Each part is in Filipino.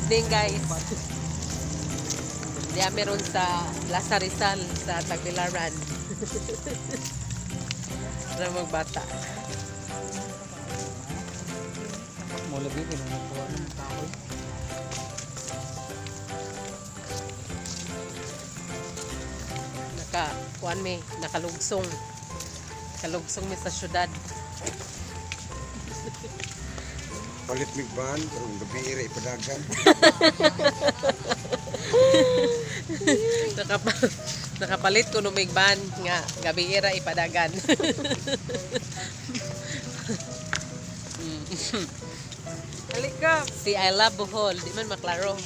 evening guys. Diya meron sa Plaza Rizal sa Tagbilaran. Na magbata. Mo lagi din ang nakuha ng kahoy. Kuan mi, nakalugsong. Nakalugsong mi sa syudad. Palit mig ban, karong gabi ira ipadagan. Nakapalit ko numig ban nga gabi ira ipadagan. Halika. Si I Love Bohol, di man maklaro.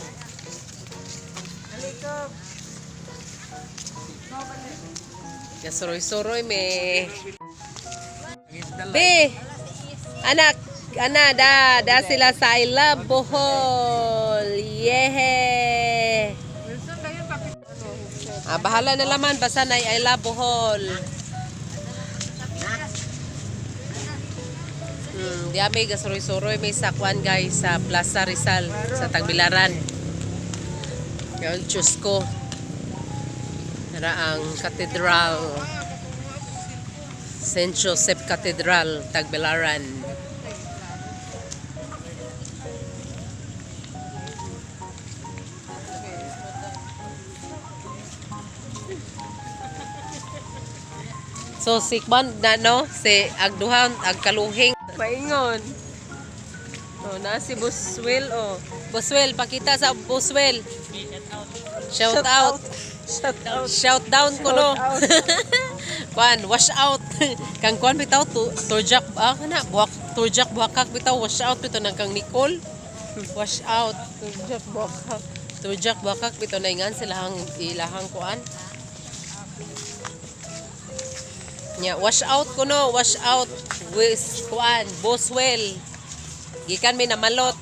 Halika. Suroy-suroy me. Be, anak, da sila sa I Love Bohol. Yehe. Wilson, kayo tapit. Bahala na laman, basta na I Love Bohol. Di may gasuroy-suroy may sakwan guys sa Plaza Rizal sa Tagbilaran. Yung Diyos ko. Nara ang Cathedral. St. Joseph Cathedral, Tagbilaran. So sikban na no si agduhan agkaluhing paingon. Oh na si Buswell oh. Buswell pakita sa Buswell. Shout out. Shout down ko no. Kwan wash out. Kang kwan bitaw turjak kana buhak turjak buhakak bitaw wash out bitaw nang kang Nicole. Wash out turjak buhakak. Turjak buhakak bitaw na ingan silahang ilahang kuan. Nya wash out ko no, wash out with kuan, Boswell. Gikan mi na malot.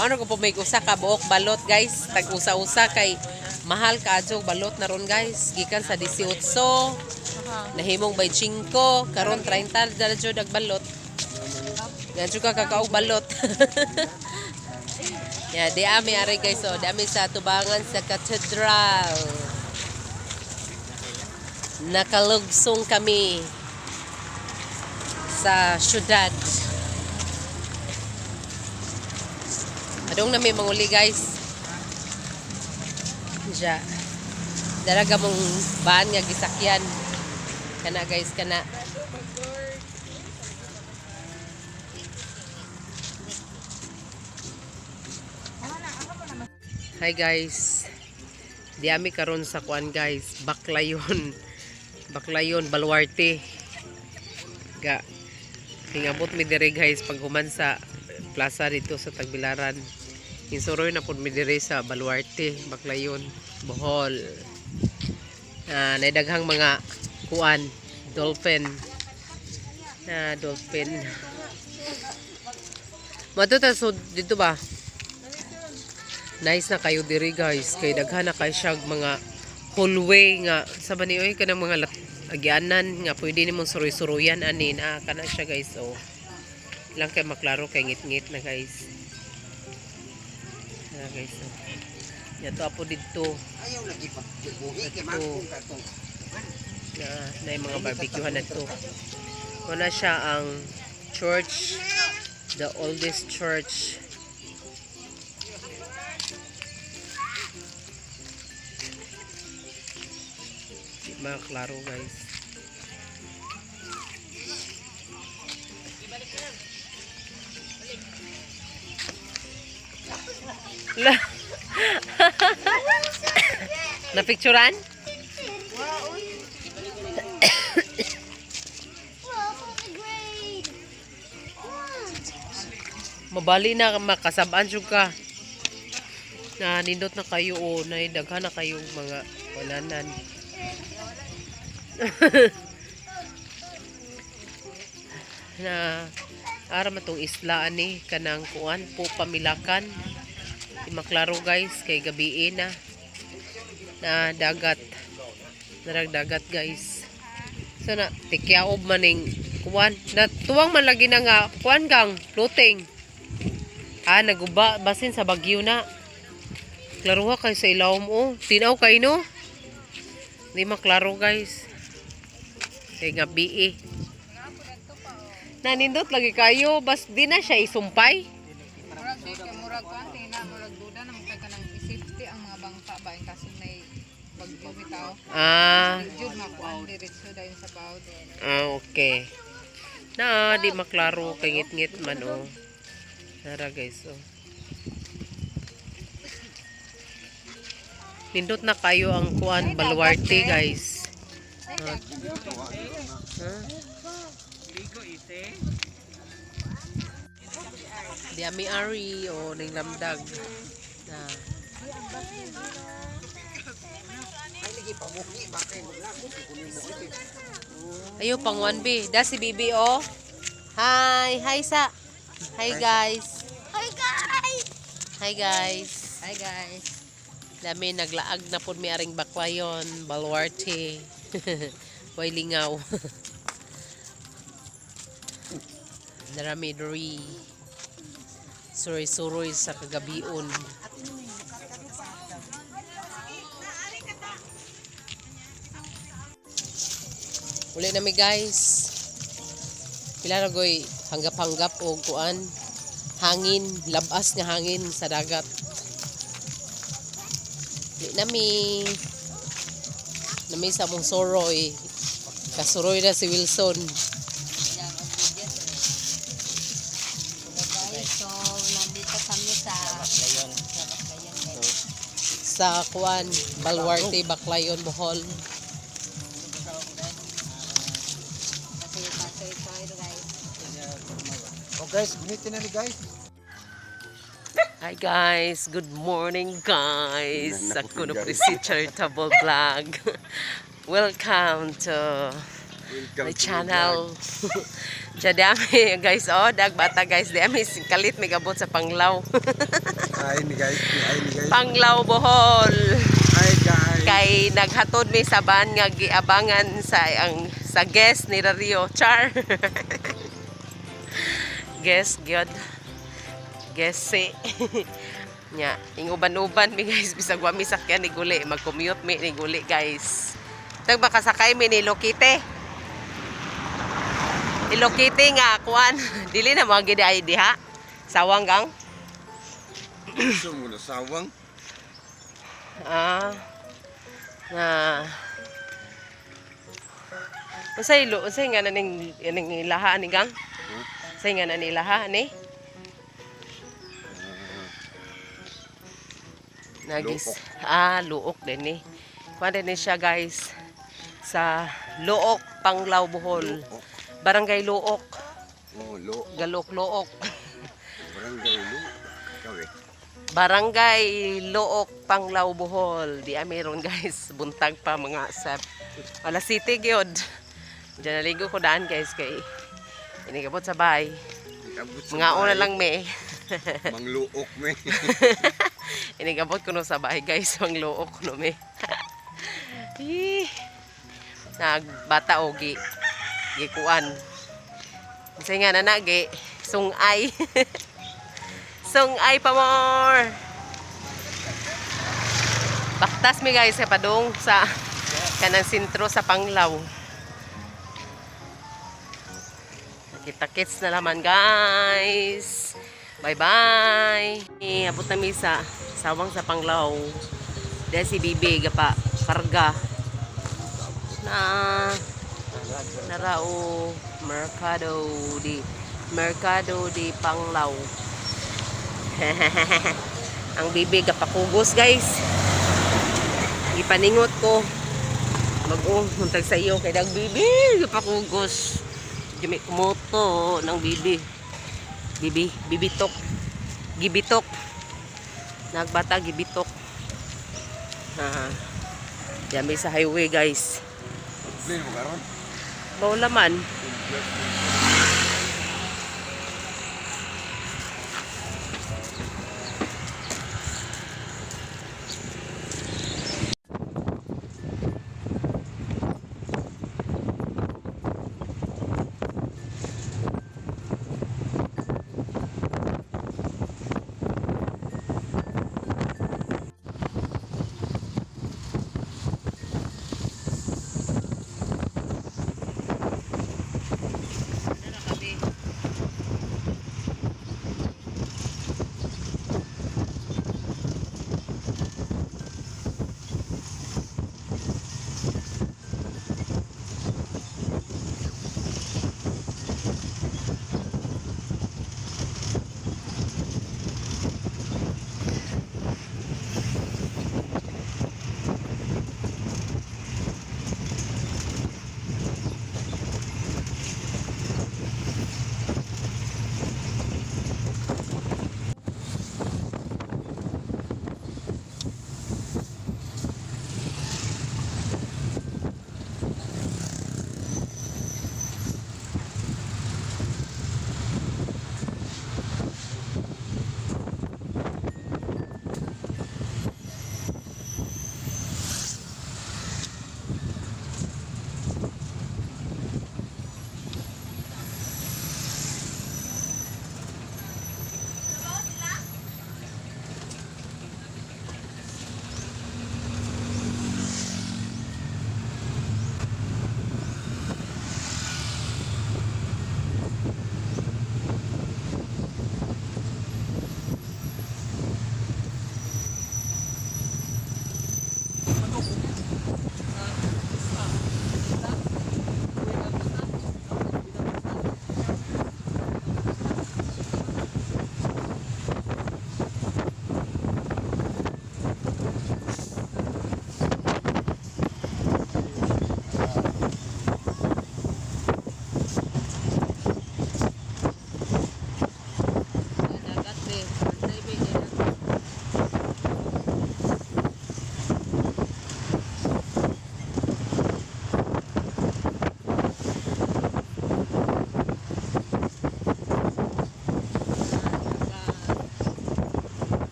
Ano ko po may usa ka buok balot guys, tag usa-usa kay mahal ka adjog balot na ron guys. Gikan sa 18, nahimong 25, karon 30 dala jud ang balot. Yan jud ka kakaog balot. Ya, di ami ari guys, so di ami sa tubangan sa Cathedral. Nakalugsong kami sa syudad. Adong na may manguli guys. Diya. Daraga mong baan nga gisakyan. Kana guys, kana. Hi guys. Diami karon sa kuan guys, Baclayon. Baclayon, Baluarte. Ga hingabot mi dire guys pag human sa plaza dito sa Tagbilaran. Insuroy na pud mi dire sa Baluarte, Baclayon, Bohol. Naidaghang mga kuan, dolphin. Dolphin. Matuta so dito ba? Nice na kayo dire guys, kay daghan na kay siya mga hallway nga sa banioy kanang mga agyanan nga pwede nimong suroy-suroyan anin kana siya guys. So lang kay maklaro kay ngit-ngit na guys. Guys so. Yato apo dito. Ayaw lagi pagbuhi kay magkong katong. Na yung mga barbecuehan na to. Wala siya ang church, the oldest church. Mga klaro guys. Napicturan? Mabali na makasabaan siya ka. Na nindot na kayo o naidaghan na kayong mga walanan. Na ara matong isla ani kanang kuan po pamilakan. Maklaro guys kay gabi na dagat. Narag dagat guys. So na tikyaob maning kuan. Na tuwang man lagi na nga kuan kang floating. Ah, naguba. Basin sa Bagyo na. Klaruha kayo sa ilawom oh. Tinaw kayo no? Hindi maklaro guys. Kaya nga BE. Nanindot lagi kayo. Bas di na siya isumpay. Murag di kay murag kan tina murag duda na magkay kanang safety ang mga bangka ba in kaso may bagyo bitaw. Ah, Jud makuan diretso dayon sa bawd. okay. Na, di maklaro. Kay ngit-ngit man oh. Nara guys oh. Nindot na kayo ang kuan baluarte guys. Di ami ari o ning lamdag. Na. Ayo pang 1B. Da si Bibi oh. Hi, hi sa. Hi guys. Hi guys! Hi guys. Hi guys. Dami naglaag na pud mi aring baklayon, baluarte. Way lingaw. Narami diri. Suroy-suroy sa kagabion. Uli na mi guys. Pila na goy hanggap-hanggap o kuan. Hangin, labas nga hangin sa dagat. Uli na mi. Nami sa mong suroy. Kasuroy na si Wilson. So, nandito kami sa Baklayon. Sa kuan, Baluarte, Baclayon, Bohol. Kasi ito guys. Oh guys, gunitin na ni guys. Hi guys, good morning guys. Ako na po si Charitable Vlog. Welcome to my channel. Dami guys, oh, dagbata guys. Dami kalit may gabot sa Panglaw. Hi ni guys. Hi ni guys. Panglaw, Bohol. Hi guys. Kay naghatod mi sa ban nga giabangan sa guest ni Rio Char. Guest gyud. Guest si. Nya, inguban-uban mi guys bisag wa mi sakyan ni guli, mag-commute mi ni guli guys. Tag baka sakay mi ni Lokite. Ilokite nga kuan, dili na mga gid ay diha. Sawang gang. So mo na sawang. Ah. Na. Unsay nga naning ilaha ni gang? Unsay nga nani ilaha ni? Nagis. Luok din ni. Kuan din siya guys sa Luok, Panglaw, Bohol. Barangay Luok. Oh, lo. Galok Luok. Barangay lo. Kawe. Barangay Luok, Panglaw, Bohol. Di meron guys. Buntag pa mga sa alas city gyud. Diyan naligo ko daan guys kay inigabot sa bahay. Mga una lang me. Mangluok me. Inigabot ko no sa bahay guys. Mangluok ko no me. Nagbata o gikuan. Kasi nga nanagi, sungay. Sungay pa more. Baktas mi guys sa padung sa kanang sentro sa Panglaw. Kita-kits na naman guys. Bye-bye. Abot na mi sa sawang sa Panglaw. Dahil si Bibi gapa karga na narao Mercado di Panglaw. Ang Bibi gapakugos guys. Ipaningot ko mag-untag sa iyo kay dag Bibi gapakugos. Jimi kumoto ng bibitok gibitok nagbata gibitok. Dami sa highway guys. Play mo karon. Baulaman.